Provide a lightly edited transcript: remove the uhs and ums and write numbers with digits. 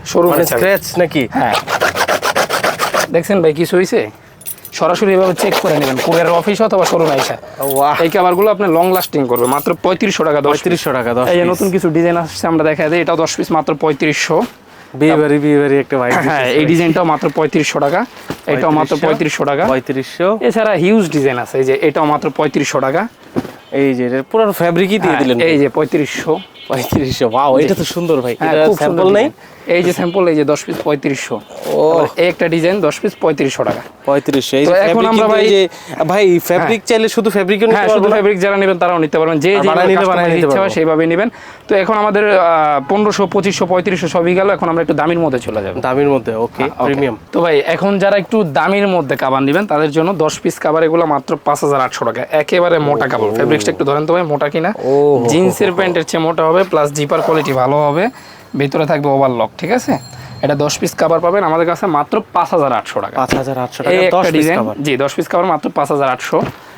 শোরুমে স্ক্র্যাচ নাকি? হ্যাঁ দেখছেন ভাই কিছু হয়েছে সরাসরি এভাবে চেক করে নেবেন কুরিয়ারের অফিস অথবা শোরুমে এসে। ওয়াহ, এই কভারগুলো আপনি লং লাস্টিং করবে মাত্র 3500 টাকা 10 পিস। 3500 টাকা 10 এই যে পিস। নতুন কিছু ডিজাইন আসছে আমরা দেখাই দিই, এটাও 10 পিস মাত্র 3500। বিয়ে বাড়ি একটা ভাই। হ্যাঁ এই ডিজাইনটাও মাত্র 3500 টাকা, এটাও মাত্র 3500 টাকা। 3500। এছাড়া হিউজ ডিজাইন আছে, এই যে এটাও মাত্র 3500 টাকা। এই যে এর পুরো ফ্যাব্রিকই দিয়ে দিলেন। এই যে 3500। 3500, ওয়াও এটা তো সুন্দর ভাই। হ্যাঁ, এটা খুব স্যাম্পল সুন্দর নাই? design। এই যে স্যাম্পল, এই যে 10 পিস 3500। ও এই একটা ডিজাইন 10 পিস 3500 টাকা। 3500। এই তো যে এখন ফ্যাব্রিক আমরা কিন্তু ভাই- এই যে ভাই ফ্যাব্রিক চাইলে শুধু ফ্যাব্রিকও নিতে হ্যাঁ পারবো শুধু না? ফেব্রিক যারা নেবেন তারাও নিতে পারবেন, যে আর বানায় নিলে বানায় নিতে ইচ্ছা হয় পারবো। সেইভাবে নেবেন। তো এখন আমাদের 1500 2500 3500 সবই গেল, এখন আমরা একটু দামির মধ্যে চলে যাবো। দামের মধ্যে ওকে, Okay. প্রিমিয়াম। তো ভাই এখন যারা একটু দামির মধ্যে কাবার নেবেন তাদের জন্য 10 পিস কাবার এগুলো মাত্র 5800 টাকা। একেবারে মোটা কাপড়, ফেব্রিক্সটা একটু ধরেন তো ভাই মোটা কিনা। ও জিন্সের প্যান্টের চেয়ে মোটা হবে, প্লাস জিপার কোয়ালিটি ভালো হবে, ভিতরে থাকবে ওভারলক, ঠিক আছে। এটা 10 পিস কাভার পাবেন আমাদের কাছে মাত্র 5800 টাকা। 5800 এই টাকা একটা 10 পিস ডিজাইন, কভার। জি 10 পিস কাভার মাত্র 5800।